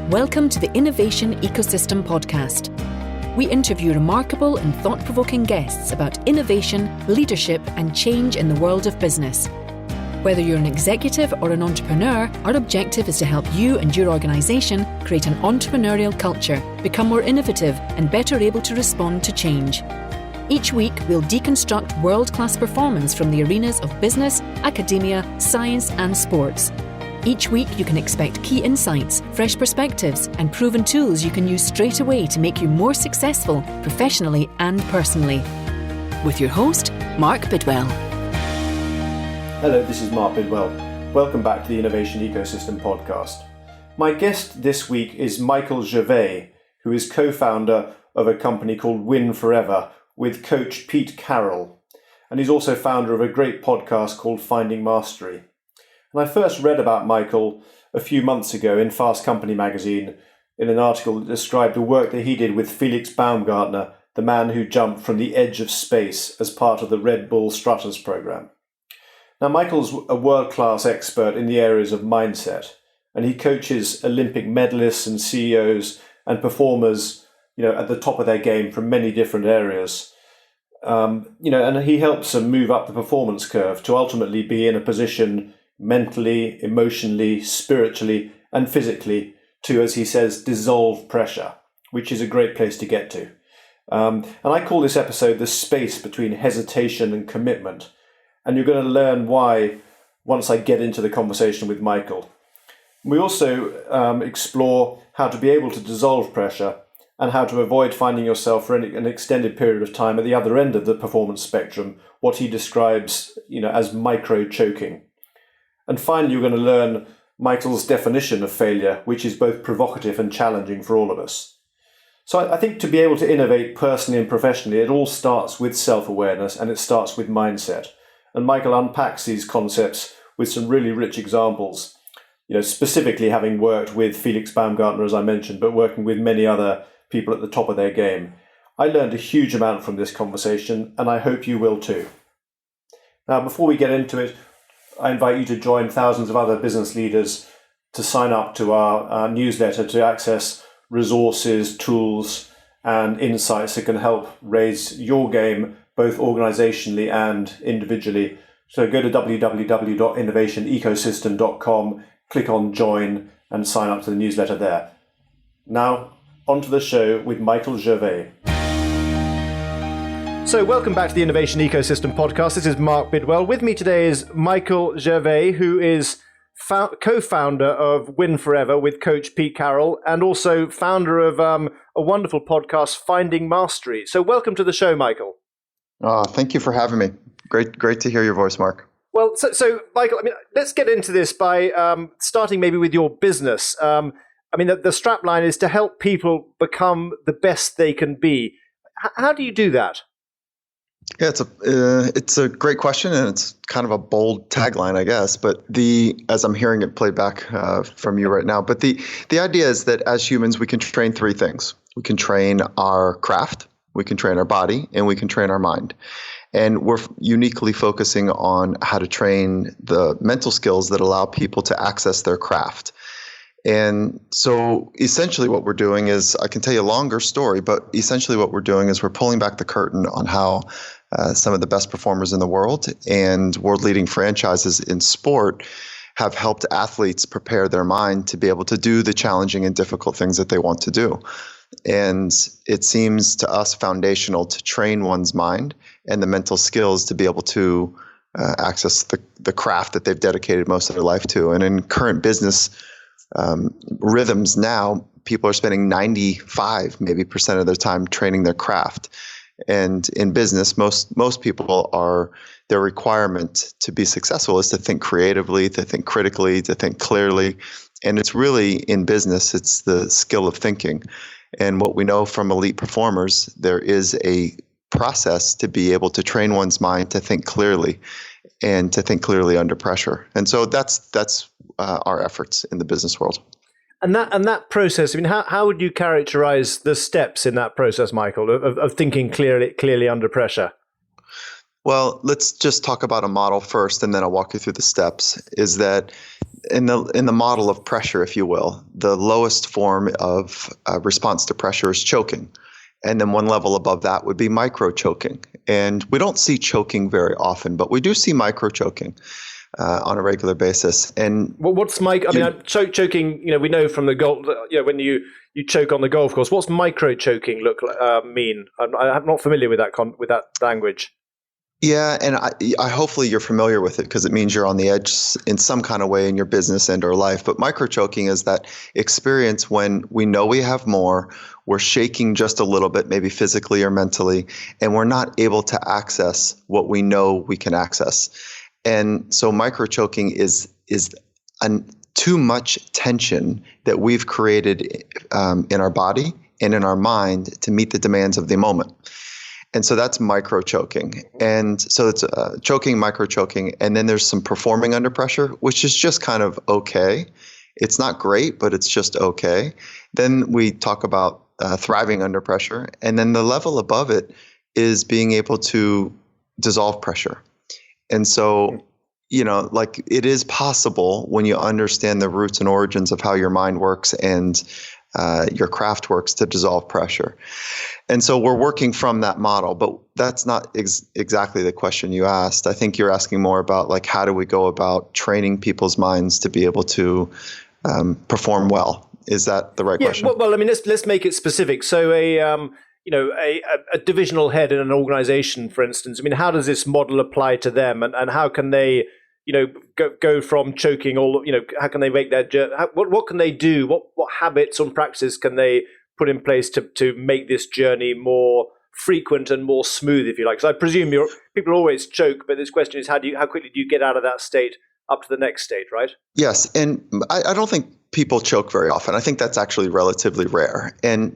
Welcome to the Innovation Ecosystem Podcast. We interview remarkable and thought-provoking guests about innovation, leadership, and change in the world of business. Whether you're an executive or an entrepreneur, our objective is to help you and your organisation create an entrepreneurial culture, become more innovative, and better able to respond to change. Each week, we'll deconstruct world-class performance from the arenas of business, academia, science, and sports. Each week, you can expect key insights, fresh perspectives, and proven tools you can use straight away to make you more successful professionally and personally. With your host, Mark Bidwell. Hello, this is Mark Bidwell. Welcome back to the Innovation Ecosystem Podcast. My guest this week is Michael Gervais, who is co-founder of a company called Win Forever with coach Pete Carroll. And he's also founder of a great podcast called Finding Mastery. And I first read about Michael a few months ago in Fast Company magazine in an article that described the work that he did with Felix Baumgartner, the man who jumped from the edge of space as part of the Red Bull Strutters program. Now, Michael's a world-class expert in the areas of mindset, and he coaches Olympic medalists and CEOs and performers, at the top of their game from many different areas. And he helps them move up the performance curve to ultimately be in a position mentally, emotionally, spiritually, and physically to, as he says, dissolve pressure, which is a great place to get to. And I call this episode the space between hesitation and commitment. And you're going to learn why once I get into the conversation with Michael. We also explore how to be able to dissolve pressure and how to avoid finding yourself for an extended period of time at the other end of the performance spectrum, what he describes as micro-choking. And finally, you're going to learn Michael's definition of failure, which is both provocative and challenging for all of us. So I think to be able to innovate personally and professionally, it all starts with self-awareness and it starts with mindset. And Michael unpacks these concepts with some really rich examples, specifically having worked with Felix Baumgartner, as I mentioned, but working with many other people at the top of their game. I learned a huge amount from this conversation, and I hope you will too. Now, before we get into it, I invite you to join thousands of other business leaders to sign up to our newsletter to access resources, tools, and insights that can help raise your game both organizationally and individually. So go to www.innovationecosystem.com, click on join, and sign up to the newsletter there. Now, on to the show with Michael Gervais. So welcome back to the Innovation Ecosystem Podcast. This is Mark Bidwell. With me today is Michael Gervais, who is co-founder of Win Forever with coach Pete Carroll, and also founder of a wonderful podcast, Finding Mastery. So welcome to the show, Michael. Thank you for having me. Great to hear your voice, Mark. Well, so Michael, let's get into this by starting maybe with your business. The strapline is to help people become the best they can be. How do you do that? Yeah, it's a great question, and it's kind of a bold tagline, I guess. But as I'm hearing it played back from you right now, but the idea is that as humans, we can train three things. We can train our craft, we can train our body, and we can train our mind. And we're uniquely focusing on how to train the mental skills that allow people to access their craft. And so essentially what we're doing is, I can tell you a longer story, but essentially what we're doing is we're pulling back the curtain on how some of the best performers in the world and world-leading franchises in sport have helped athletes prepare their mind to be able to do the challenging and difficult things that they want to do. And it seems to us foundational to train one's mind and the mental skills to be able to access the craft that they've dedicated most of their life to. And in current business rhythms now, people are spending 95% maybe of their time training their craft. And in business, most people their requirement to be successful is to think creatively, to think critically, to think clearly. And it's really, in business, it's the skill of thinking. And what we know from elite performers, there is a process to be able to train one's mind to think clearly and to think clearly under pressure. And so that's our efforts in the business world. And that process, how would you characterize the steps in that process, Michael, of thinking clearly under pressure? Well, let's just talk about a model first, and then I'll walk you through the steps. Is that in the model of pressure, if you will, the lowest form of response to pressure is choking. And then one level above that would be micro choking. And we don't see choking very often, but we do see micro choking on a regular basis. And what's choking? We know from the golf. When you choke on the golf course, what's micro choking mean? I'm not familiar with that language. Yeah, and I hopefully you're familiar with it because it means you're on the edge in some kind of way in your business and or life. But micro-choking is that experience when we know we have more, we're shaking just a little bit, maybe physically or mentally, and we're not able to access what we know we can access. And so micro-choking is too much tension that we've created in our body and in our mind to meet the demands of the moment. And so that's micro choking. And so it's choking, micro choking. And then there's some performing under pressure, which is just kind of okay. It's not great, but it's just okay. Then we talk about thriving under pressure. And then the level above it is being able to dissolve pressure. And so, it is possible when you understand the roots and origins of how your mind works and your craft works to dissolve pressure. And so we're working from that model, but that's not exactly the question you asked. I think you're asking more about how do we go about training people's minds to be able to perform well? Is that the right question? Well, let's make it specific. So a divisional head in an organization, for instance, how does this model apply to them, and how can they go from choking how can they make that what can they do, what habits and practices can they put in place to make this journey more frequent and more smooth, if you like? So I presume people always choke, but this question is how quickly do you get out of that state up to the next state, right? Yes, and I don't think people choke very often. I think that's actually relatively rare. And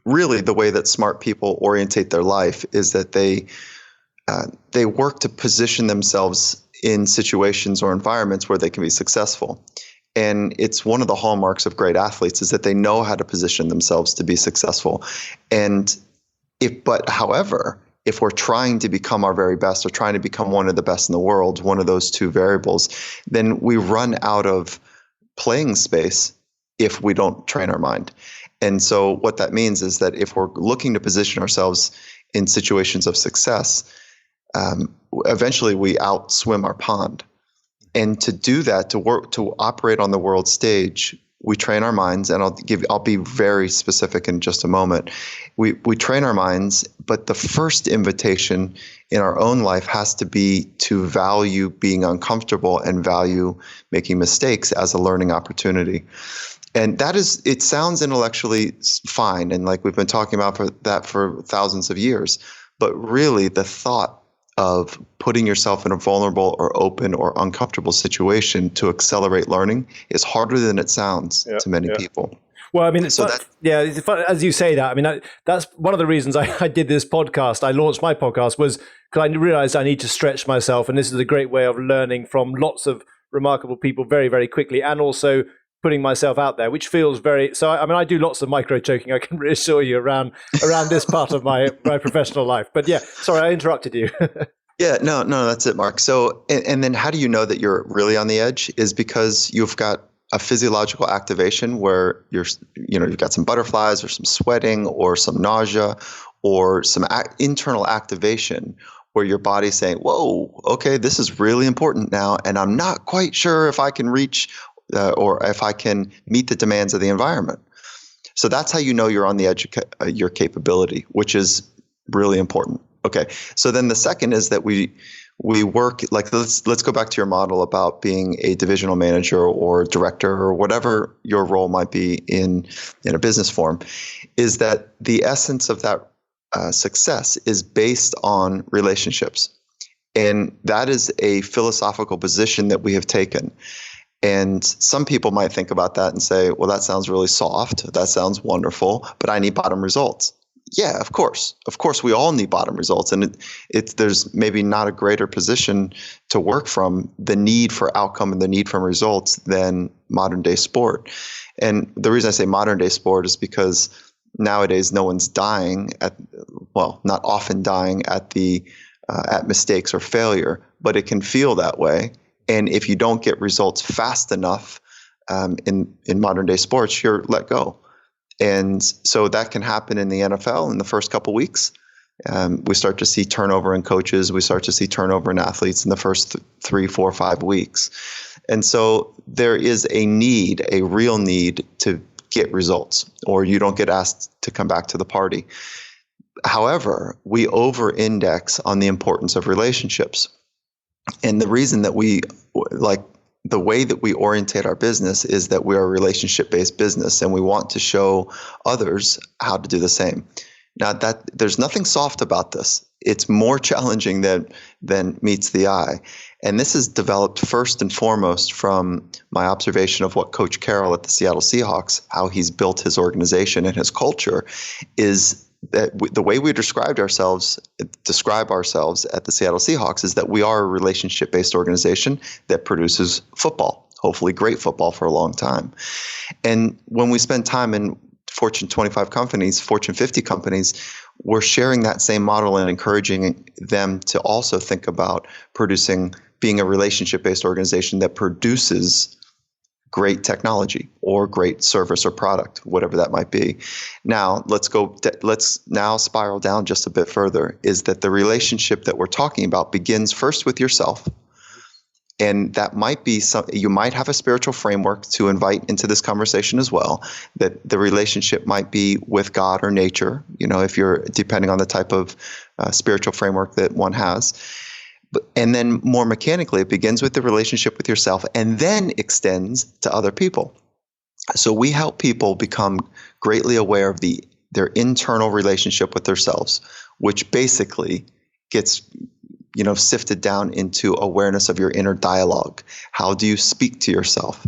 really the way that smart people orientate their life is that they work to position themselves in situations or environments where they can be successful. And it's one of the hallmarks of great athletes is that they know how to position themselves to be successful. And however, if we're trying to become our very best or trying to become one of the best in the world, one of those two variables, then we run out of playing space if we don't train our mind. And so what that means is that if we're looking to position ourselves in situations of success, eventually we outswim our pond. And to do that, to operate on the world stage, we train our minds, and I'll be very specific in just a moment. We train our minds, but the first invitation in our own life has to be to value being uncomfortable and value making mistakes as a learning opportunity. And it sounds intellectually fine, and we've been talking about for thousands of years, but really the thought of putting yourself in a vulnerable or open or uncomfortable situation to accelerate learning is harder than it sounds to many people. Well, it's fun, as you say that. That's one of the reasons I did this podcast. I launched my podcast was because I realized I need to stretch myself, and this is a great way of learning from lots of remarkable people very, very quickly, and also putting myself out there, which feels very. So I do lots of micro choking. I can reassure you around this part of my professional life. But yeah, sorry, I interrupted you. Yeah, no, that's it, Mark. So, and then how do you know that you're really on the edge? Is because you've got a physiological activation where you've got some butterflies or some sweating or some nausea or some internal activation where your body's saying, whoa, okay, this is really important now, and I'm not quite sure if I can reach or if I can meet the demands of the environment. So that's how you know you're on the edge of your capability, which is really important. Okay. So then the second is that we work let's go back to your model about being a divisional manager or director or whatever your role might be in a business form, is that the essence of that success is based on relationships. And that is a philosophical position that we have taken. And some people might think about that and say, well, that sounds really soft. That sounds wonderful, but I need bottom results. Yeah, of course. Of course, we all need bottom results. And there's maybe not a greater position to work from, the need for outcome and the need for results, than modern day sport. And the reason I say modern day sport is because nowadays no one's dying not often dying at mistakes or failure, but it can feel that way. And if you don't get results fast enough in modern day sports, you're let go. And so that can happen in the NFL in the first couple weeks. We start to see turnover in coaches. We start to see turnover in athletes in the first 3, 4, 5 weeks. And so there is a real need to get results, or you don't get asked to come back to the party. However, we over-index on the importance of relationships. And the reason that the way that we orientate our business is that we are a relationship-based business, and we want to show others how to do the same. Now, that there's nothing soft about this. It's more challenging than meets the eye. And this is developed first and foremost from my observation of what Coach Carroll at the Seattle Seahawks, how he's built his organization and his culture, is that the way we describe ourselves at the Seattle Seahawks is that we are a relationship-based organization that produces football, hopefully great football for a long time. And when we spend time in Fortune 25 companies, Fortune 50 companies, we're sharing that same model and encouraging them to also think about being a relationship-based organization that produces great technology or great service or product, whatever that might be. Now, let's now spiral down just a bit further, is that the relationship that we're talking about begins first with yourself. And that might be you might have a spiritual framework to invite into this conversation as well, that the relationship might be with God or nature, if you're depending on the type of spiritual framework that one has. And then more mechanically, it begins with the relationship with yourself and then extends to other people. So we help people become greatly aware of their internal relationship with themselves, which basically gets sifted down into awareness of your inner dialogue. How do you speak to yourself?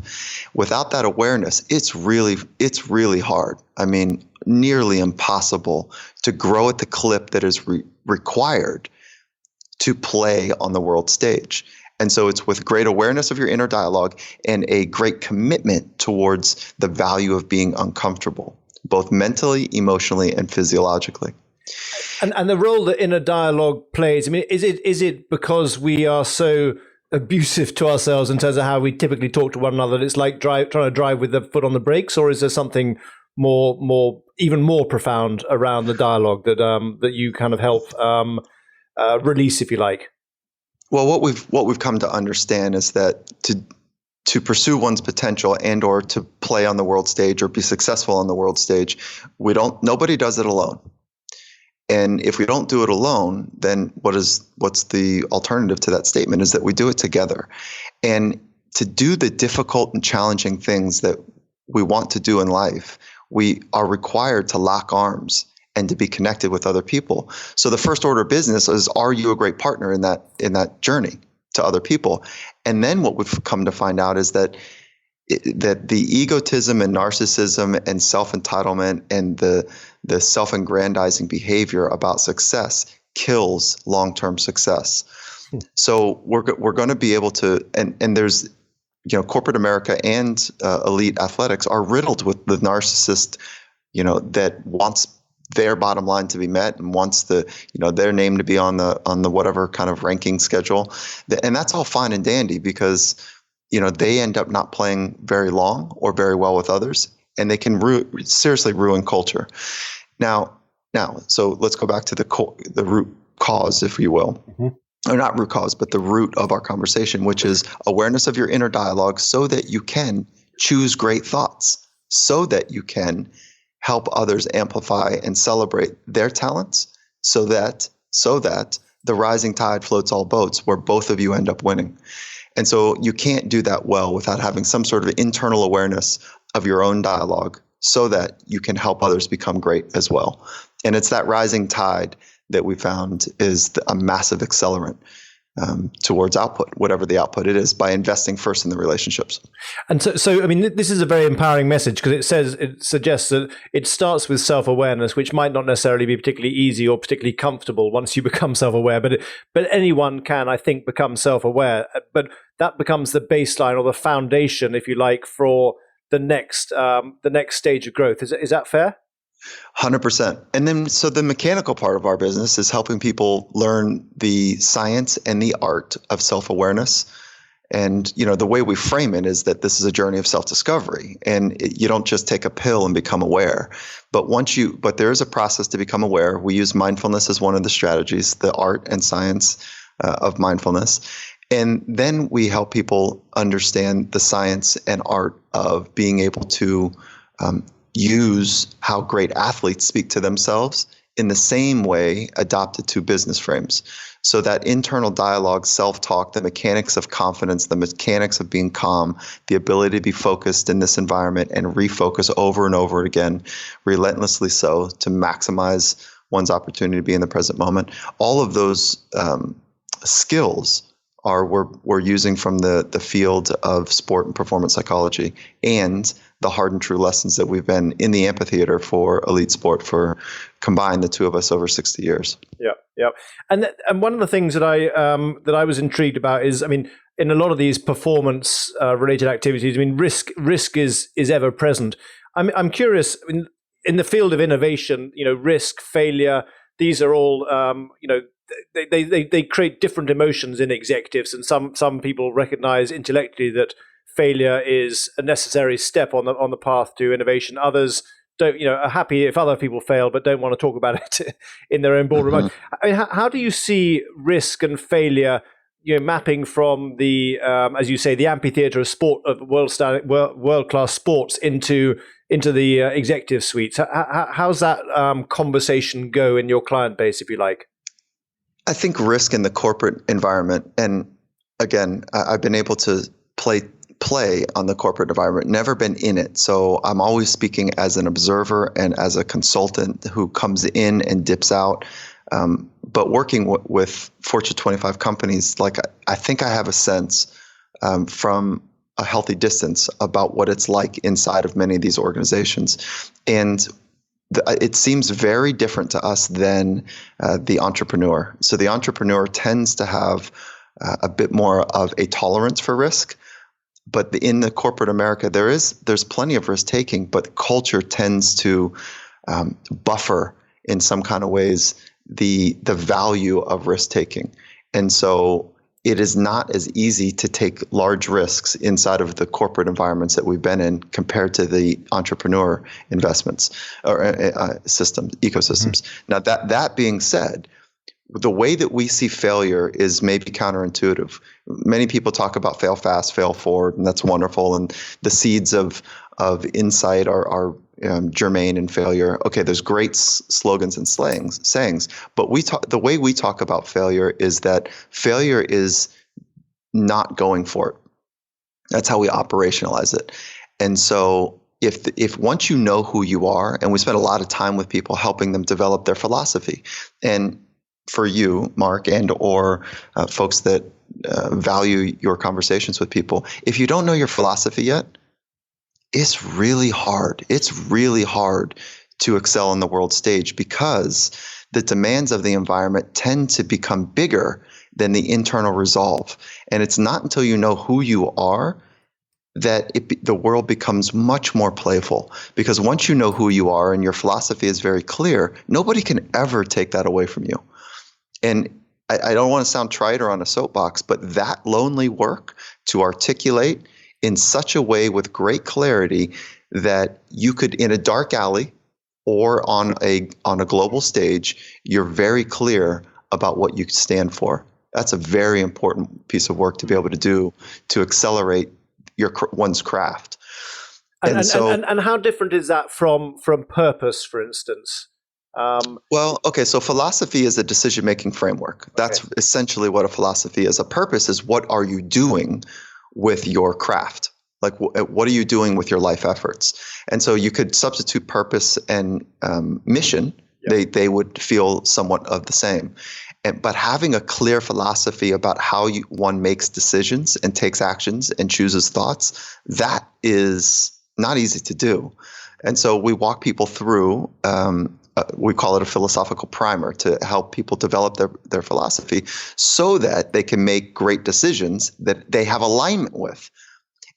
Without that awareness, it's really hard. I mean, nearly impossible to grow at the clip that is required to play on the world stage. And so it's with great awareness of your inner dialogue and a great commitment towards the value of being uncomfortable, both mentally, emotionally, and physiologically. And the role that inner dialogue plays, I mean, is it because we are so abusive to ourselves in terms of how we typically talk to one another that it's like trying to drive with the foot on the brakes, or is there something even more profound around the dialogue that you kind of help release, if you like? Well, what we've come to understand is that to pursue one's potential and or to play on the world stage or be successful on the world stage, nobody does it alone. And if we don't do it alone, then what's the alternative to that statement is that we do it together. And to do the difficult and challenging things that we want to do in life, we are required to lock arms and to be connected with other people. So the first order of business is, are you a great partner in that journey to other people? And then what we've come to find out is that the egotism and narcissism and self-entitlement and the self-aggrandizing behavior about success kills long-term success. So we're going to be able to, and there's, corporate America and elite athletics are riddled with the narcissist, that wants their bottom line to be met and wants their name to be on the whatever kind of ranking schedule. And that's all fine and dandy because they end up not playing very long or very well with others, and they can seriously ruin culture. Now, so let's go back to the root cause, if you will, or not root cause, but the root of our conversation, which is awareness of your inner dialogue, so that you can choose great thoughts, so that you can help others amplify and celebrate their talents, so that the rising tide floats all boats, where both of you end up winning. And so you can't do that well without having some sort of internal awareness of your own dialogue so that you can help others become great as well. And it's that rising tide that we found is a massive accelerant towards output, whatever the output it is, by investing first in the relationships. And so I mean, this is a very empowering message because it suggests that it starts with self-awareness, which might not necessarily be particularly easy or particularly comfortable once you become self-aware, but anyone can, I think, become self-aware. But that becomes the baseline or the foundation, if you like, for the next stage of growth. Is that fair? 100%. And then, so the mechanical part of our business is helping people learn the science and the art of self-awareness And, the way we frame it is that this is a journey of self-discovery, and you don't just take a pill and become aware. But there is a process to become aware. We use mindfulness as one of the strategies, the art and science of mindfulness. And then we help people understand the science and art of being able to use how great athletes speak to themselves in the same way adopted to business frames. So that internal dialogue, self-talk, the mechanics of confidence, the mechanics of being calm, the ability to be focused in this environment and refocus over and over again, relentlessly so, to maximize one's opportunity to be in the present moment. All of those skills we're using from the field of sport and performance psychology, and the hard and true lessons that we've been in the amphitheater for elite sport for combined, the two of us, over 60 years. Yeah. And one of the ththings that I was intrigued about is, in a lot of these performance related activities, risk is ever present. I'm curious, in the field of innovation, risk, failure, these are all, they create different emotions in executives, and some people recognize intellectually that failure is a necessary step on the path to innovation. Others don't, are happy if other people fail, but don't want to talk about it in their own boardroom. How do you see risk and failure, mapping from the, as you say, the amphitheater of sport, of world-class sports into the executive suites? How's that conversation go in your client base, if you like? I think risk in the corporate environment, and again, I've been able to play on the corporate environment, never been in it. So I'm always speaking as an observer and as a consultant who comes in and dips out. But working with Fortune 25 companies, I think I have a sense from a healthy distance about what it's like inside of many of these organizations. And it seems very different to us than the entrepreneur. So the entrepreneur tends to have a bit more of a tolerance for risk. But in the corporate America, there's plenty of risk taking, but culture tends to buffer in some kind of ways the value of risk taking. And so it is not as easy to take large risks inside of the corporate environments that we've been in compared to the entrepreneur investments or ecosystems. Now, that being said, the way that we see failure is maybe counterintuitive. Many people talk about fail fast, fail forward, and that's wonderful. And the seeds of insight are germane in failure. Okay, there's great slogans and sayings, but the way we talk about failure is that failure is not going for it. That's how we operationalize it. And so if once you know who you are, and we spend a lot of time with people helping them develop their philosophy, and for you, Mark, and or folks that value your conversations with people, if you don't know your philosophy yet, it's really hard. It's really hard to excel on the world stage because the demands of the environment tend to become bigger than the internal resolve. And it's not until you know who you are that the world becomes much more playful. Because once you know who you are and your philosophy is very clear, nobody can ever take that away from you. And I don't want to sound trite or on a soapbox, but that lonely work to articulate in such a way with great clarity that you could, in a dark alley or on a global stage, you're very clear about what you stand for. That's a very important piece of work to be able to do to accelerate one's craft. And how different is that from purpose, for instance? So philosophy is a decision-making framework. That's essentially what a philosophy is. A purpose is what are you doing with your craft? Like, what are you doing with your life efforts? And so you could substitute purpose and mission. Yeah. They would feel somewhat of the same. But having a clear philosophy about how one makes decisions and takes actions and chooses thoughts, that is not easy to do. And so we walk people through we call it a philosophical primer to help people develop their philosophy so that they can make great decisions that they have alignment with.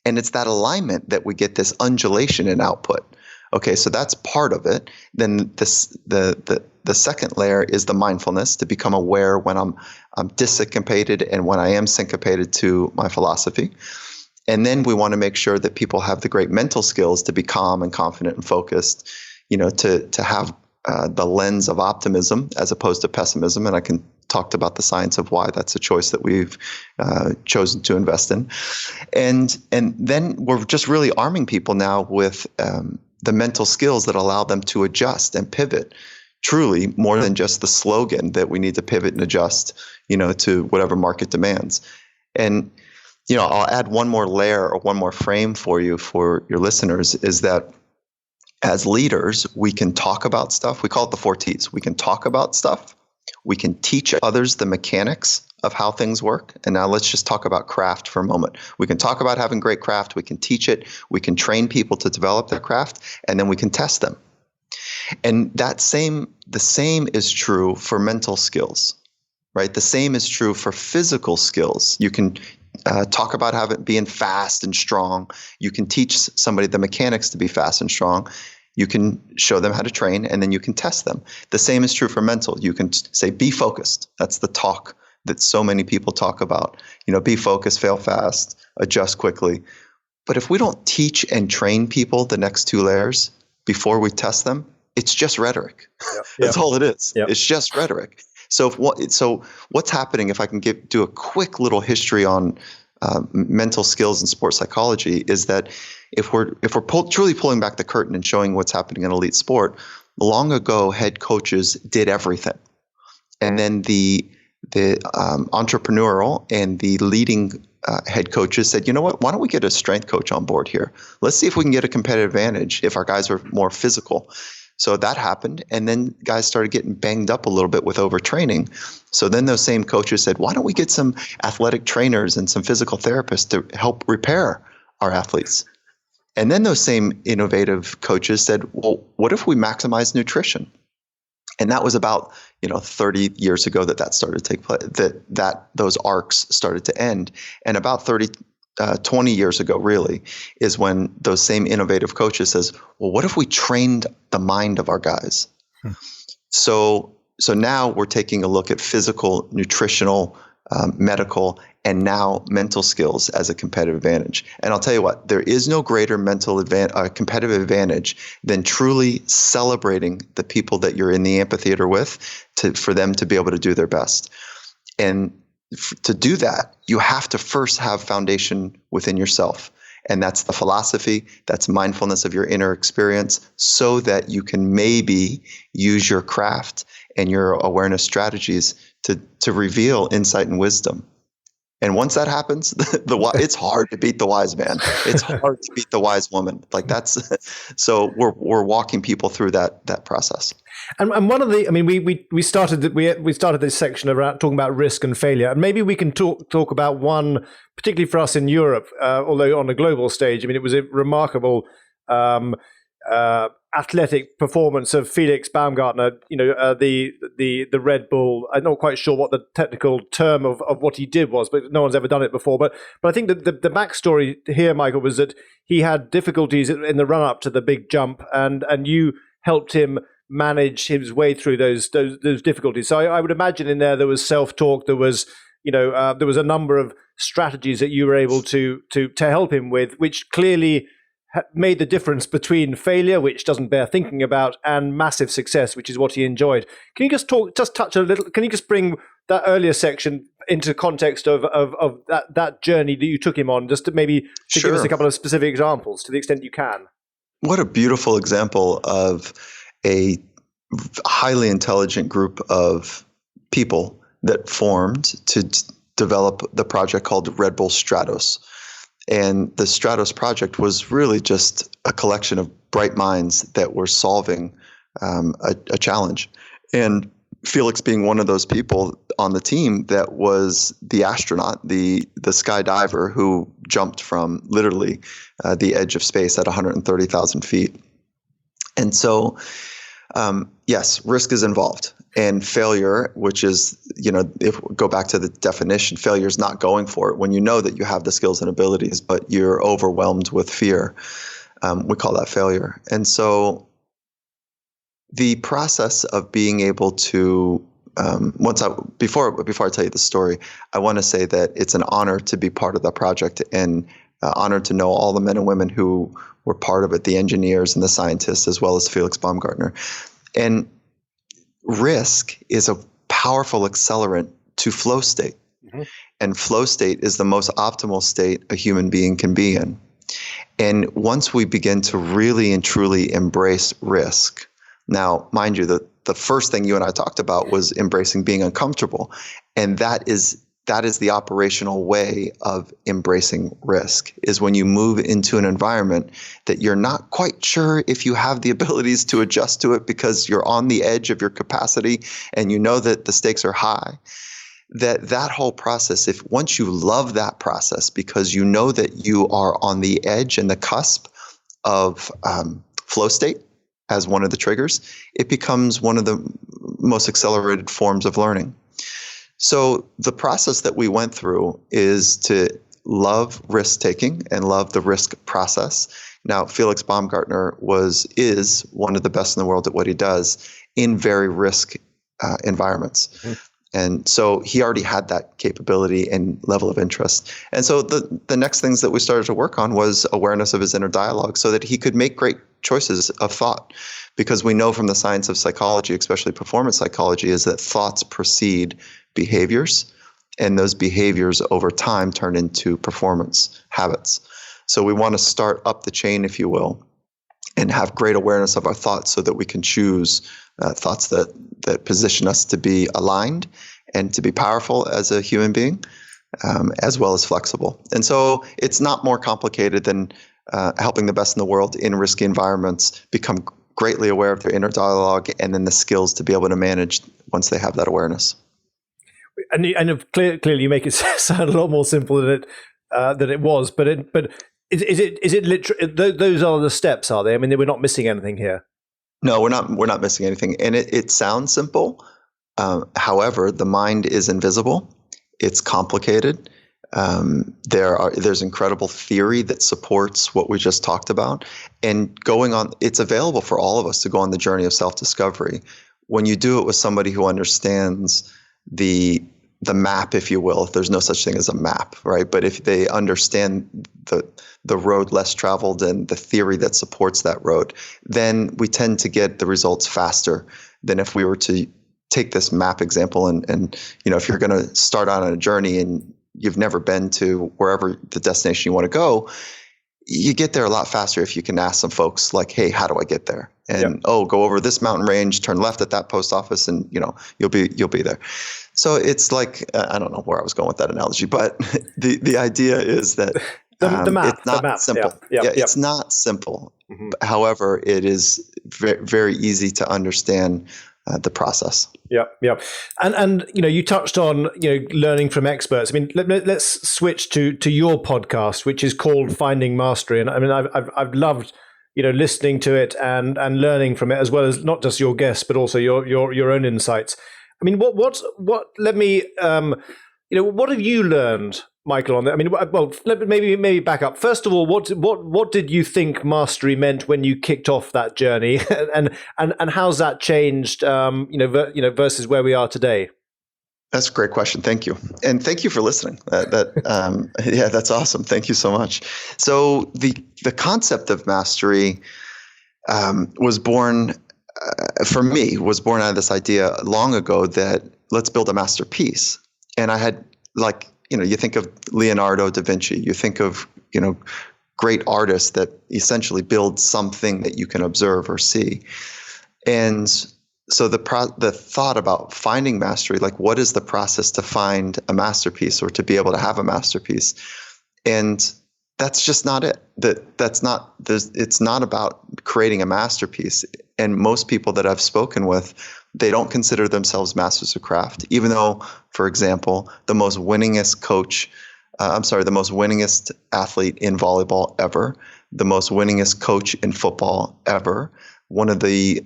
And it's that alignment that we get this undulation in output. Okay, so that's part of it. Then the second layer is the mindfulness, to become aware when I'm dissyncopated and when I am syncopated to my philosophy. And then we want to make sure that people have the great mental skills to be calm and confident and focused, to have the lens of optimism as opposed to pessimism. And I can talk about the science of why that's a choice that we've chosen to invest in. And then we're just really arming people now with the mental skills that allow them to adjust and pivot, truly more than just the slogan that we need to pivot and adjust, to whatever market demands. And, I'll add one more layer or one more frame for you, for your listeners, is that as leaders, we can talk about stuff. We call it the 4 T's. We can talk about stuff. We can teach others the mechanics of how things work. And now let's just talk about craft for a moment. We can talk about having great craft. We can teach it. We can train people to develop their craft, and then we can test them. And the same is true for mental skills, right? The same is true for physical skills. You can talk about being fast and strong. You can teach somebody the mechanics to be fast and strong. You can show them how to train, and then you can test them. The same is true for mental. You can say, be focused. That's the talk that so many people talk about. Be focused, fail fast, adjust quickly. But if we don't teach and train people the next 2 layers before we test them, it's just rhetoric. Yep. That's all it is. Yep. It's just rhetoric. So what's happening, if I can do a quick little history on mental skills and sports psychology, is that if we're truly pulling back the curtain and showing what's happening in elite sport, long ago head coaches did everything, and then the entrepreneurial and the leading head coaches said, you know what? Why don't we get a strength coach on board here? Let's see if we can get a competitive advantage if our guys are more physical. So that happened, and then guys started getting banged up a little bit with overtraining. So then those same coaches said, why don't we get some athletic trainers and some physical therapists to help repair our athletes? And then those same innovative coaches said, well, what if we maximize nutrition? And that was about 30 years ago that started to take place, that those arcs started to end. And about 20 years ago, really, is when those same innovative coaches says, well, what if we trained the mind of our guys? So now we're taking a look at physical, nutritional, medical, and now mental skills as a competitive advantage. And I'll tell you what, there is no greater competitive advantage than truly celebrating the people that you're in the amphitheater with for them to be able to do their best. And to do that, you have to first have foundation within yourself. And that's the philosophy, that's mindfulness of your inner experience, so that you can maybe use your craft and your awareness strategies to reveal insight and wisdom. And once that happens, it's hard to beat the wise man. It's hard to beat the wise woman. So we're walking people through that process. And one of we started this section around talking about risk and failure, and maybe we can talk about one, particularly for us in Europe, although on a global stage. It was a remarkable athletic performance of Felix Baumgartner. The Red Bull. I'm not quite sure what the technical term of what he did was, but no one's ever done it before. But I think that the backstory here, Michael, was that he had difficulties in the run up to the big jump, and you helped him manage his way through those difficulties. So I would imagine in there was self-talk, there was a number of strategies that you were able to help him with, which clearly made the difference between failure, which doesn't bear thinking about, and massive success, which is what he enjoyed. Can you just touch a little? Can you just bring that earlier section into context of that journey that you took him on, just to maybe give us a couple of specific examples to the extent you can? What a beautiful example of a highly intelligent group of people that formed to develop the project called Red Bull Stratos. And the Stratos project was really just a collection of bright minds that were solving a challenge. And Felix being one of those people on the team that was the astronaut, the skydiver who jumped from literally the edge of space at 130,000 feet. And so, yes, risk is involved. And failure, which is, if we go back to the definition, failure is not going for it when you know that you have the skills and abilities, but you're overwhelmed with fear. we call that failure. And so the process of being able to before I tell you the story, I want to say that it's an honor to be part of the project, and honored to know all the men and women who were part of it, the engineers and the scientists, as well as Felix Baumgartner. And risk is a powerful accelerant to flow state. Mm-hmm. And flow state is the most optimal state a human being can be in. And once we begin to really and truly embrace risk, now, mind you, the first thing you and I talked about was embracing being uncomfortable. And that is the operational way of embracing risk, is when you move into an environment that you're not quite sure if you have the abilities to adjust to it because you're on the edge of your capacity and you know that the stakes are high. That whole process, if once you love that process because you know that you are on the edge and the cusp of flow state as one of the triggers, it becomes one of the most accelerated forms of learning. So the process that we went through is to love risk taking and love the risk process. Now, Felix Baumgartner is one of the best in the world at what he does in very risk environments. Mm-hmm. And so he already had that capability and level of interest. And so the next things that we started to work on was awareness of his inner dialogue so that he could make great choices of thought. Because we know from the science of psychology, especially performance psychology, is that thoughts precede behaviors, and those behaviors over time turn into performance habits. So we want to start up the chain, if you will, and have great awareness of our thoughts so that we can choose thoughts that position us to be aligned and to be powerful as a human being, as well as flexible. And so it's not more complicated than helping the best in the world in risky environments become greatly aware of their inner dialogue and then the skills to be able to manage once they have that awareness. And clearly you make it sound a lot more simple than it was, but is it literally those are the steps, are they? I mean, we're not missing anything here. No, we're not missing anything. And it sounds simple. However, the mind is invisible. It's complicated. There's incredible theory that supports what we just talked about. And it's available for all of us to go on the journey of self-discovery. When you do it with somebody who understands the map, if you will, if there's no such thing as a map, right? But if they understand the road less traveled and the theory that supports that road, then we tend to get the results faster than if we were to take this map example and if you're going to start out on a journey and you've never been to wherever the destination you want to go, you get there a lot faster if you can ask some folks like, hey, how do I get there? And go over this mountain range, turn left at that post office, and you'll be there. So it's like I don't know where I was going with that analogy, but the idea is that the map, it's not simple. It's not simple. Mm-hmm. However, it is very, very easy to understand the process. Yeah. And you touched on learning from experts. I mean, let's switch to your podcast, which is called Finding Mastery. And I mean, I've loved listening to it and learning from it, as well as not just your guests but also your own insights. I mean, what have you learned, Michael, on that? I mean, well, maybe back up. First of all, what did you think mastery meant when you kicked off that journey, and how's that changed, versus where we are today? That's a great question. Thank you, and thank you for listening. That's awesome. Thank you so much. So the concept of mastery was born out of this idea long ago that let's build a masterpiece. And I had you think of Leonardo da Vinci, you think of, great artists that essentially build something that you can observe or see. And so the thought about finding mastery, like what is the process to find a masterpiece or to be able to have a masterpiece? And that's just not it. It's not about creating a masterpiece. And most people that I've spoken with, they don't consider themselves masters of craft, even though, for example, the most winningest athlete in volleyball ever, the most winningest coach in football ever, one of the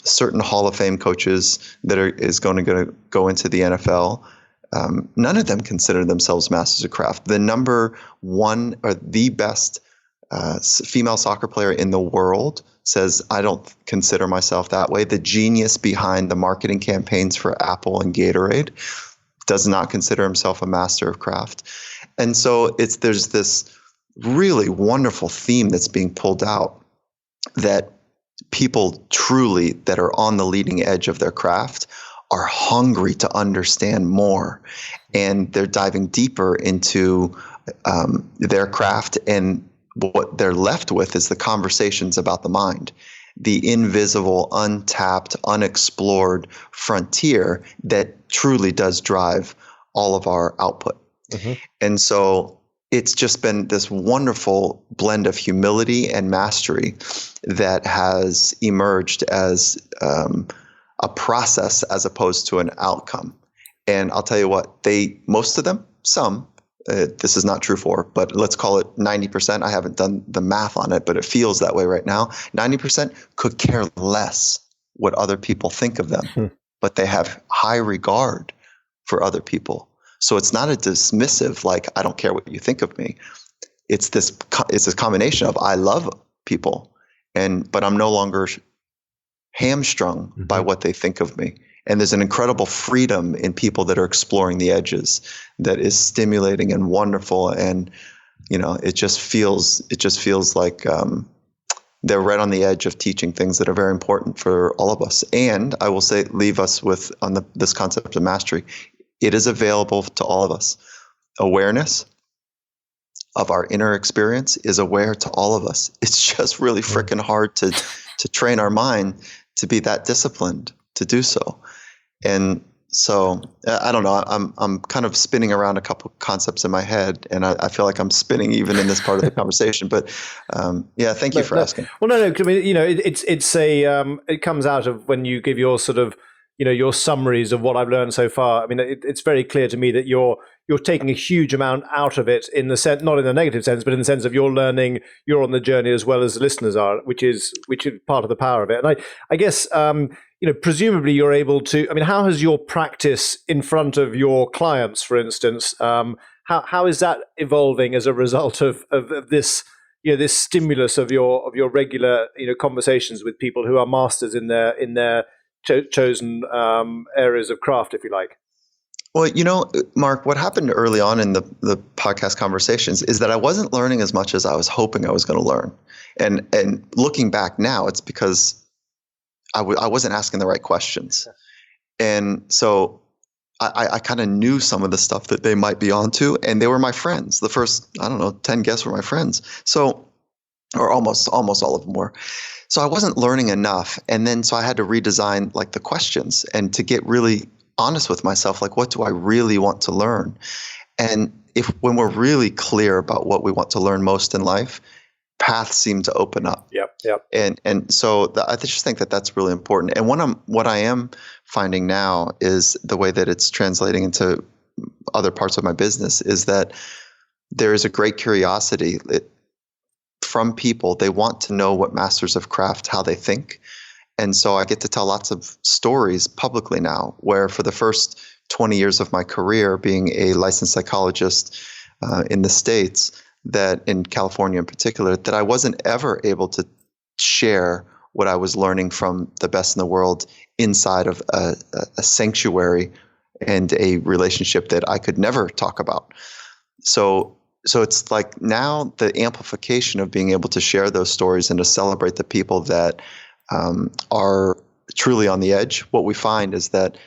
certain Hall of Fame coaches that is going to go into the NFL, none of them consider themselves masters of craft. The number one or the best female soccer player in the world says, I don't consider myself that way. The genius behind the marketing campaigns for Apple and Gatorade does not consider himself a master of craft. And so there's this really wonderful theme that's being pulled out, that people truly that are on the leading edge of their craft are hungry to understand more, and they're diving deeper into their craft, and what they're left with is the conversations about the mind, the invisible, untapped, unexplored frontier that truly does drive all of our output. Mm-hmm. And so it's just been this wonderful blend of humility and mastery that has emerged as a process as opposed to an outcome. And I'll tell you what, most of them, some, this is not true for, but let's call it 90%. I haven't done the math on it, but it feels that way right now. 90% could care less what other people think of them, but they have high regard for other people. So it's not a dismissive, like, I don't care what you think of me. It's this combination of, I love people, but I'm no longer hamstrung by what they think of me. And there's an incredible freedom in people that are exploring the edges that is stimulating and wonderful. And, it just feels like they're right on the edge of teaching things that are very important for all of us. And I will say, leave us with this concept of mastery. It is available to all of us. Awareness of our inner experience is aware to all of us. It's just really freaking hard to train our mind to be that disciplined to do so. And so I don't know, I'm kind of spinning around a couple concepts in my head, and I feel like I'm spinning even in this part of the conversation. But thank you for asking. Well, no, I mean, it comes out of when you give your sort of, your summaries of what I've learned so far. I mean, it's very clear to me that you're taking a huge amount out of it, in the sense, not in the negative sense, but in the sense of you're learning, you're on the journey as well as the listeners are, which is part of the power of it. And I guess, presumably you're able to, I mean, how has your practice in front of your clients, for instance, how is that evolving as a result of this, this stimulus of your regular, conversations with people who are masters in their chosen areas of craft, if you like? Well, Mark, what happened early on in the podcast conversations is that I wasn't learning as much as I was hoping I was going to learn. And looking back now, it's because I wasn't asking the right questions. And so I kind of knew some of the stuff that they might be onto, and they were my friends. The first, 10 guests were my friends. So, or almost all of them were. So I wasn't learning enough. And then, so I had to redesign like the questions, and to get really honest with myself, like, what do I really want to learn? And when we're really clear about what we want to learn most in life, paths seem to open up. Yep. And so I just think that that's really important. And what I am finding now is the way that it's translating into other parts of my business is that there is a great curiosity from people. They want to know what masters of craft, how they think. And so I get to tell lots of stories publicly now, where for the first 20 years of my career being a licensed psychologist in the States, that in California in particular, that I wasn't ever able to share what I was learning from the best in the world inside of a sanctuary and a relationship that I could never talk about. So it's like now the amplification of being able to share those stories and to celebrate the people that are truly on the edge. What we find is that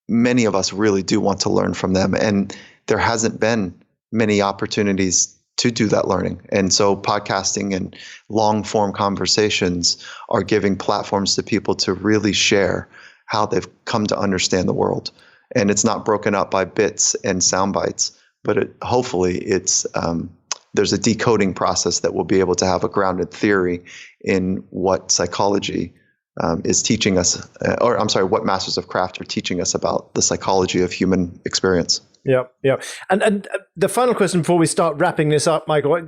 many of us really do want to learn from them, and there hasn't been many opportunities to do that learning. And so podcasting and long form conversations are giving platforms to people to really share how they've come to understand the world. And it's not broken up by bits and sound bites, but hopefully there's a decoding process that will be able to have a grounded theory in what psychology is teaching us, what masters of craft are teaching us about the psychology of human experience. Yeah. And the final question before we start wrapping this up, Michael,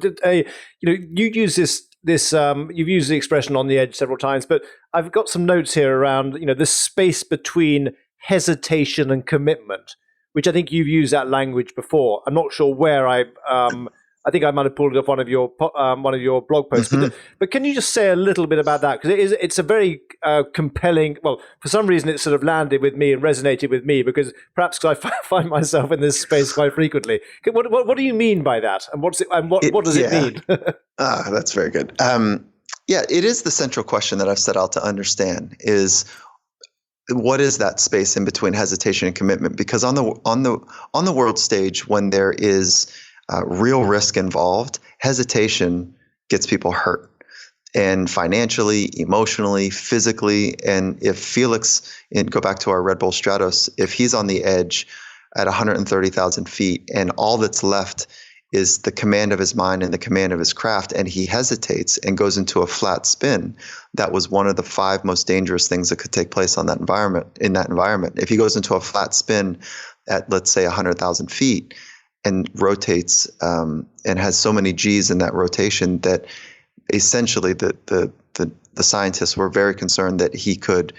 you use this you've used the expression on the edge several times, but I've got some notes here around, the space between hesitation and commitment, which I think you've used that language before. I'm not sure where I I think I might have pulled it off one of your blog posts. Mm-hmm. But can you just say a little bit about that? Because it's a very compelling. Well, for some reason, it sort of landed with me and resonated with me because perhaps because I find myself in this space quite frequently. What do you mean by that? And what does it mean? That's very good. It is the central question that I've set out to understand is what is that space in between hesitation and commitment? Because on the world stage, when there is real risk involved, hesitation gets people hurt, and financially, emotionally, physically. And if Felix, and go back to our Red Bull Stratos, if he's on the edge at 130,000 feet, and all that's left is the command of his mind and the command of his craft, and he hesitates and goes into a flat spin, that was one of the 5 most dangerous things that could take place in that environment. If he goes into a flat spin at, let's say, 100,000 feet and rotates and has so many G's in that rotation that essentially the scientists were very concerned that he could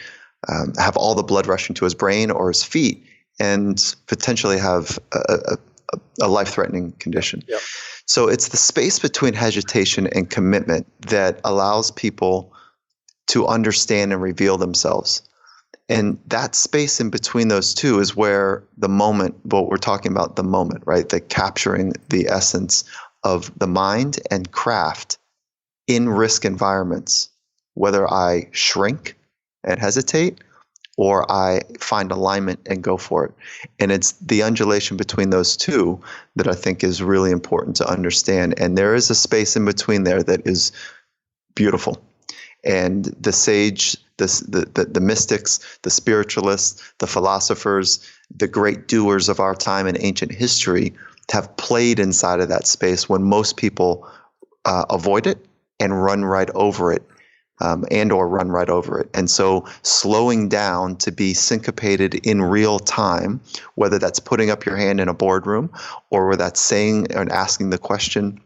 have all the blood rushing to his brain or his feet and potentially have a life-threatening condition. Yep. So it's the space between hesitation and commitment that allows people to understand and reveal themselves. And that space in between those two is where the moment, what we're talking about, the moment, right? The capturing the essence of the mind and craft in risk environments, whether I shrink and hesitate or I find alignment and go for it. And it's the undulation between those two that I think is really important to understand. And there is a space in between there that is beautiful. And the sage, the mystics, the spiritualists, the philosophers, the great doers of our time in ancient history have played inside of that space when most people avoid it and run right over it. Or run right over it. And so slowing down to be syncopated in real time, whether that's putting up your hand in a boardroom or whether that's saying and asking the question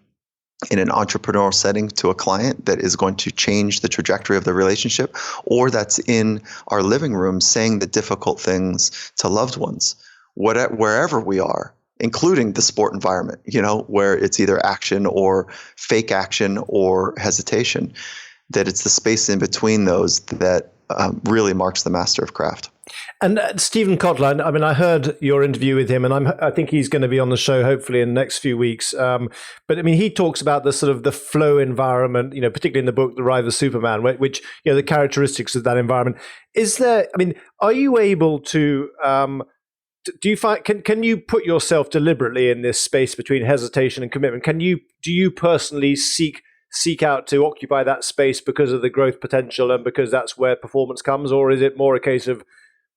in an entrepreneurial setting to a client that is going to change the trajectory of the relationship, or that's in our living room saying the difficult things to loved ones, wherever we are, including the sport environment, where it's either action or fake action or hesitation. That it's the space in between those that really marks the master of craft. And Stephen Kotler, I mean, I heard your interview with him, and I think he's going to be on the show hopefully in the next few weeks. But I mean, he talks about the sort of the flow environment, particularly in the book, The Rise of Superman, which the characteristics of that environment. Is there? I mean, are you able to? Do you find can you put yourself deliberately in this space between hesitation and commitment? Do you personally seek out to occupy that space because of the growth potential and because that's where performance comes? Or is it more a case of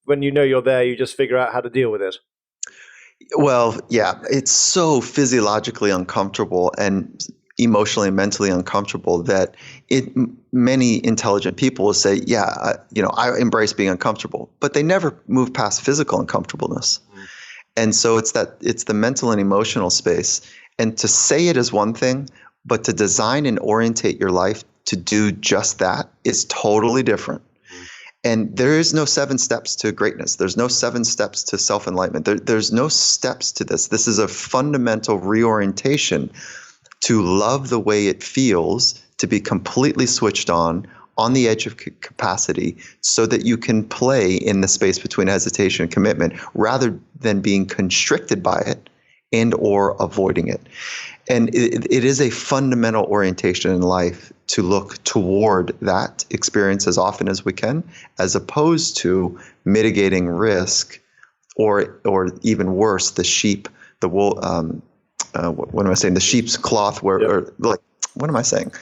when you're there, you just figure out how to deal with it? Well, yeah, it's so physiologically uncomfortable and emotionally and mentally uncomfortable that many intelligent people will say, I embrace being uncomfortable, but they never move past physical uncomfortableness. And so it's the mental and emotional space. And to say it is one thing, but to design and orientate your life to do just that is totally different. And there is no 7 steps to greatness. There's no 7 steps to self-enlightenment. There's no steps to this. This is a fundamental reorientation to love the way it feels, to be completely switched on the edge of capacity, so that you can play in the space between hesitation and commitment rather than being constricted by it and or avoiding it. And it is a fundamental orientation in life to look toward that experience as often as we can, as opposed to mitigating risk, or even worse, the wool. What am I saying? The sheep's cloth. What am I saying?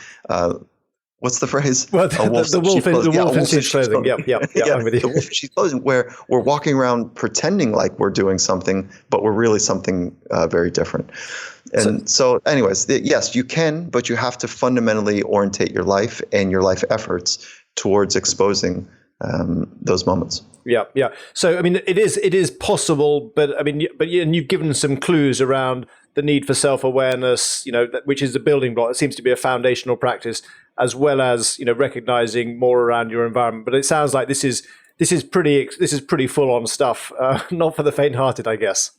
What's the phrase? Well, the wolf in sheep's clothing. Yep. I'm with you. The wolf in sheep's clothing, where we're walking around pretending like we're doing something, but we're really something very different. And so anyways, yes, you can, but you have to fundamentally orientate your life and your life efforts towards exposing those moments. Yeah. So I mean, it is possible, but I mean, and you've given some clues around the need for self-awareness, which is the building block. It seems to be a foundational practice, as well as recognizing more around your environment. But it sounds like this is pretty full-on stuff, not for the faint-hearted, I guess.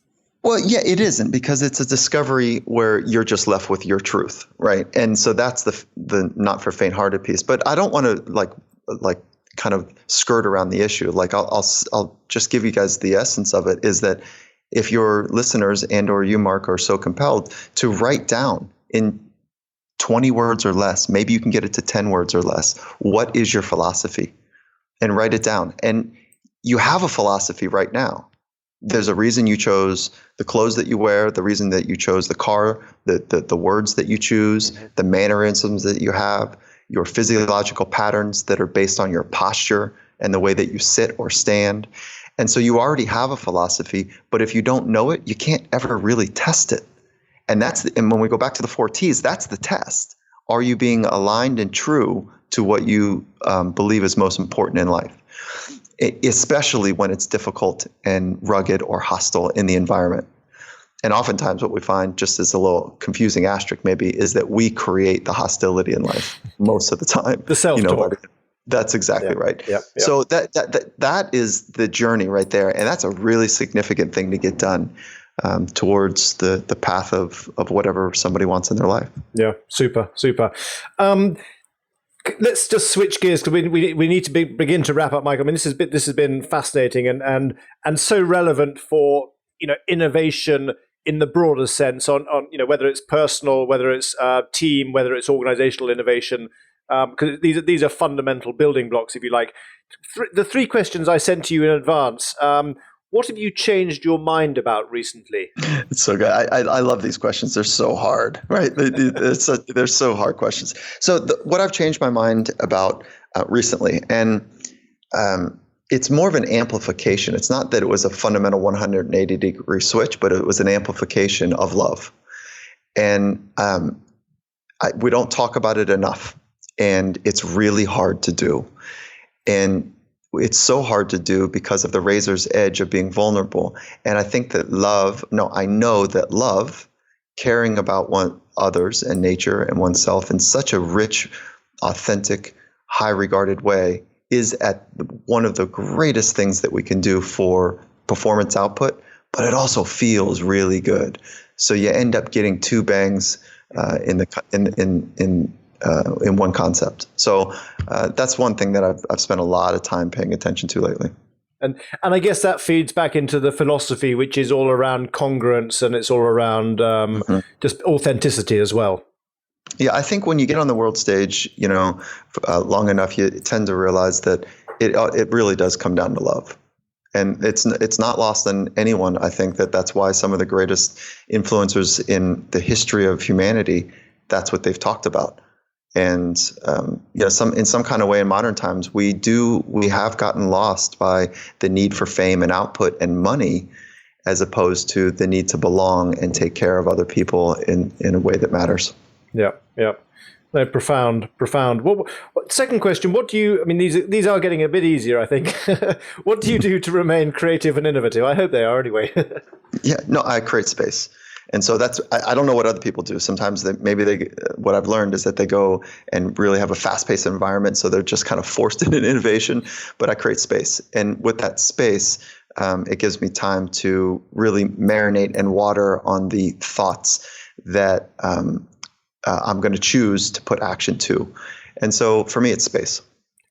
Well, yeah, it isn't, because it's a discovery where you're just left with your truth, right? And so that's the not for faint-hearted piece. But I don't want to like kind of skirt around the issue. Like I'll just give you guys the essence of it, is that if your listeners and or you, Mark, are so compelled to write down in 20 words or less, maybe you can get it to 10 words or less, what is your philosophy? And write it down. And you have a philosophy right now. There's a reason you chose the clothes that you wear, the reason that you chose the car, the words that you choose, the mannerisms that you have, your physiological patterns that are based on your posture and the way that you sit or stand. And so you already have a philosophy, but if you don't know it, you can't ever really test it. And and when we go back to the 4 T's, that's the test. Are you being aligned and true to what you believe is most important in life? Especially when it's difficult and rugged or hostile in the environment. And oftentimes what we find, just as a little confusing asterisk maybe, is that we create the hostility in life most of the time. The self-talk. That's exactly right. Yep. So that is the journey right there. And that's a really significant thing to get done towards the path of whatever somebody wants in their life. Yeah, super. Let's just switch gears, because we need to begin to wrap up, Michael. I mean, this has been fascinating and so relevant for innovation in the broader sense on whether it's personal, whether it's team, whether it's organizational innovation, because these are fundamental building blocks, if you like. The 3 questions I sent to you in advance. What have you changed your mind about recently? It's so good. I love these questions. They're so hard, right? They're so hard questions. So what I've changed my mind about recently, and it's more of an amplification. It's not that it was a fundamental 180-degree switch, but it was an amplification of love. And we don't talk about it enough, and it's really hard to do. And it's so hard to do because of the razor's edge of being vulnerable. And I think that I know that love, caring about others and nature and oneself in such a rich, authentic, high regarded way is at one of the greatest things that we can do for performance output, but it also feels really good. So you end up getting 2 bangs in one concept. So that's one thing that I've spent a lot of time paying attention to lately. And I guess that feeds back into the philosophy, which is all around congruence, and it's all around just authenticity as well. Yeah, I think when you get on the world stage, long enough, you tend to realize that it really does come down to love. And it's not lost on anyone. I think that's why some of the greatest influencers in the history of humanity, that's what they've talked about. And in some kind of way in modern times, we have gotten lost by the need for fame and output and money, as opposed to the need to belong and take care of other people in a way that matters. Yeah. No, profound. Second question: what do you? I mean, these are getting a bit easier, I think. What do you do to remain creative and innovative? I hope they are, anyway. Yeah, no, I create space. And so I don't know what other people do. Sometimes what I've learned is that they go and really have a fast-paced environment, so they're just kind of forced into innovation. But I create space, and with that space, it gives me time to really marinate and water on the thoughts that I'm going to choose to put action to. And so for me, it's space.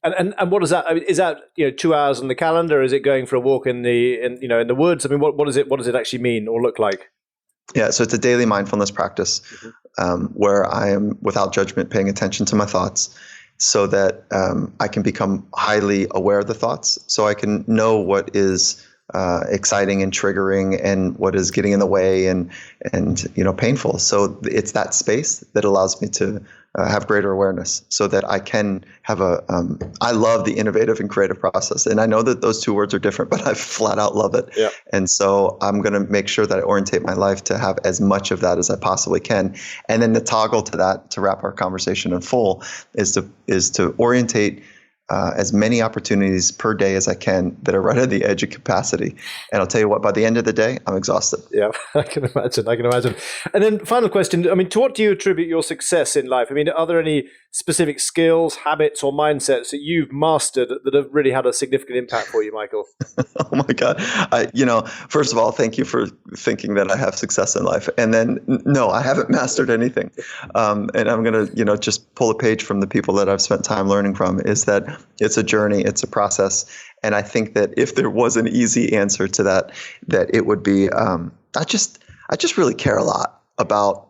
And what is that? I mean, is that 2 hours on the calendar? Is it going for a walk in the woods? I mean, what does it actually mean or look like? Yeah, so it's a daily mindfulness practice where I am, without judgment, paying attention to my thoughts, so that I can become highly aware of the thoughts, so I can know what is exciting and triggering and what is getting in the way and painful. So it's that space that allows me to have greater awareness, so that I can have I love the innovative and creative process. And I know that those 2 words are different, but I flat out love it. Yeah. And so I'm going to make sure that I orientate my life to have as much of that as I possibly can. And then the toggle to that, to wrap our conversation in full, is to orientate as many opportunities per day as I can that are right at the edge of capacity. And I'll tell you what, by the end of the day, I'm exhausted. Yeah, I can imagine. And then final question, I mean, to what do you attribute your success in life? I mean, are there any specific skills, habits, or mindsets that you've mastered that have really had a significant impact for you, Michael? Oh my God. First of all, thank you for thinking that I have success in life. And then, no, I haven't mastered anything. And I'm going to, just pull a page from the people that I've spent time learning from, is that it's a journey, it's a process. And I think that if there was an easy answer to that it would be, I just really care a lot about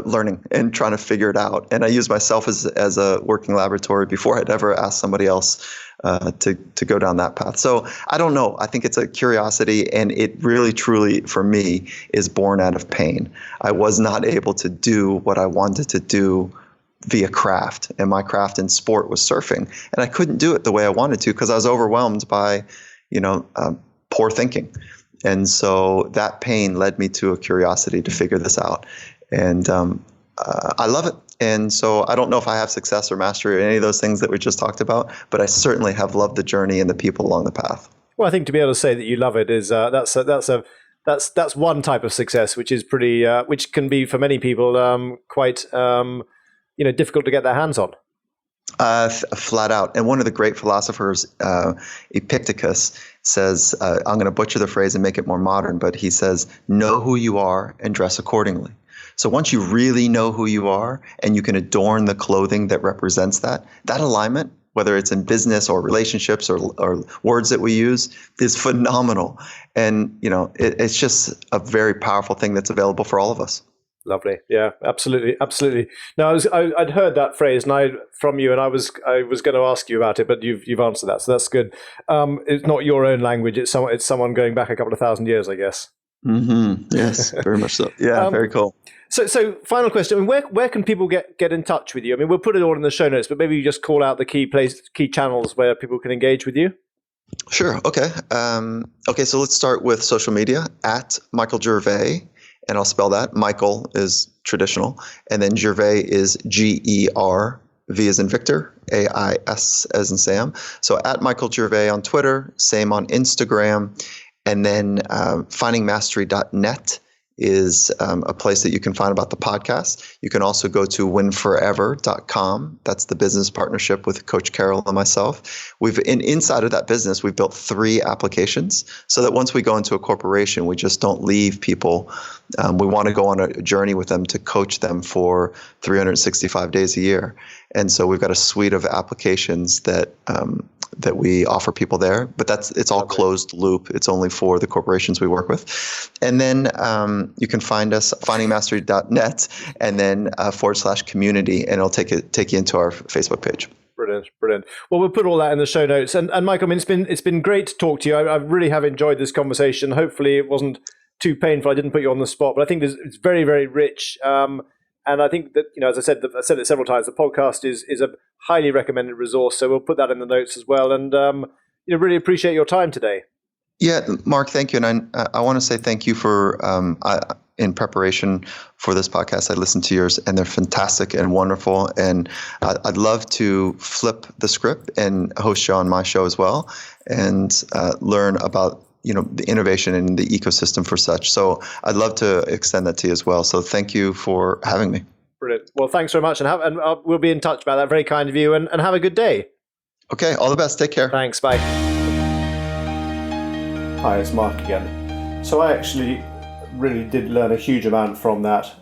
learning and trying to figure it out. And I use myself as a working laboratory before I'd ever ask somebody else to go down that path. So I don't know. I think it's a curiosity, and it really, truly, for me, is born out of pain. I was not able to do what I wanted to do via craft, and my craft in sport was surfing, and I couldn't do it the way I wanted to because I was overwhelmed by, poor thinking. And so that pain led me to a curiosity to figure this out. And I love it. And so I don't know if I have success or mastery or any of those things that we just talked about, but I certainly have loved the journey and the people along the path. Well, I think to be able to say that you love it is that's one type of success, which is pretty, which can be for many people quite difficult to get their hands on. Flat out. And one of the great philosophers, Epictetus, says, I'm going to butcher the phrase and make it more modern, but he says, know who you are and dress accordingly. So once you really know who you are and you can adorn the clothing that represents that alignment, whether it's in business or relationships or words that we use, is phenomenal. And, it's just a very powerful thing that's available for all of us. Lovely. Yeah, absolutely. Now, I'd heard that phrase from you, and I was going to ask you about it, but you've answered that, so that's good. It's not your own language; it's someone going back a couple of thousand years, I guess. Mm-hmm. Yes, very much so. Yeah, very cool. So final question. I mean, where can people get in touch with you? I mean, we'll put it all in the show notes, but maybe you just call out the key channels where people can engage with you. Sure. Okay. So let's start with social media at Michael Gervais, and I'll spell that. Michael is traditional, and then Gervais is G-E-R, V as in Victor, A-I-S as in Sam. So at Michael Gervais on Twitter, same on Instagram, and then findingmastery.net is a place that you can find about the podcast. You can also go to winforever.com. That's the business partnership with Coach Carol and myself. Inside of that business, we've built 3 applications so that once we go into a corporation, we just don't leave people. We want to go on a journey with them to coach them for 365 days a year. And so we've got a suite of applications that we offer people there, but it's all closed loop. It's only for the corporations we work with. And then you can find us findingmastery.net and then /community, and it'll take you into our Facebook page. Brilliant. Well, we'll put all that in the show notes. And Michael, I mean, it's been great to talk to you. I really have enjoyed this conversation. Hopefully it wasn't too painful. I didn't put you on the spot, but I think it's very, very rich. And I think that, as I said it several times, the podcast is a highly recommended resource. So we'll put that in the notes as well. And really appreciate your time today. Yeah, Mark, thank you. And I want to say thank you for, in preparation for this podcast, I listened to yours, and they're fantastic and wonderful. And I'd love to flip the script and host you on my show as well, and learn about the innovation in the ecosystem for such. So I'd love to extend that to you as well. So thank you for having me. Brilliant. Well, thanks very much. And we'll be in touch about that. Very kind of you, and have a good day. Okay. All the best. Take care. Thanks. Bye. Hi, it's Mark again. So I actually really did learn a huge amount from that.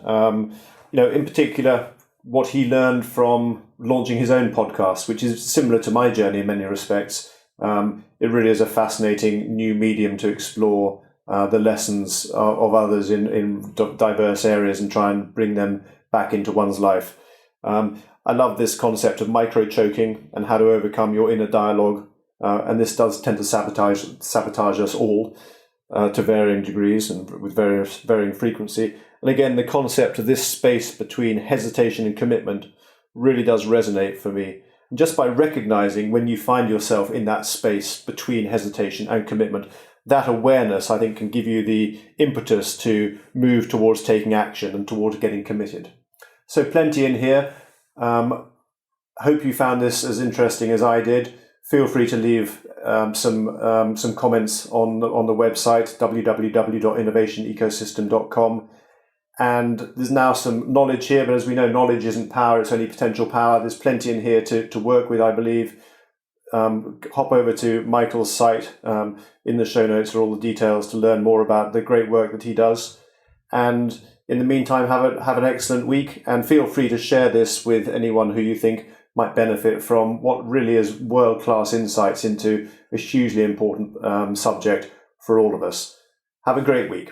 In particular, what he learned from launching his own podcast, which is similar to my journey in many respects. It really is a fascinating new medium to explore the lessons of others in diverse areas and try and bring them back into one's life. I love this concept of micro-choking and how to overcome your inner dialogue. And this does tend to sabotage us all to varying degrees and with varying frequency. And again, the concept of this space between hesitation and commitment really does resonate for me. Just by recognizing when you find yourself in that space between hesitation and commitment, that awareness, I think, can give you the impetus to move towards taking action and towards getting committed. So plenty in here. Hope you found this as interesting as I did. feel free to leave some comments on the website, www.innovationecosystem.com. And there's now some knowledge here, but as we know, knowledge isn't power, it's only potential power. There's plenty in here to work with, I believe. Hop over to Michael's site. In the show notes are all the details to learn more about the great work that he does. And in the meantime, have an excellent week, and feel free to share this with anyone who you think might benefit from what really is world-class insights into a hugely important subject for all of us. Have a great week.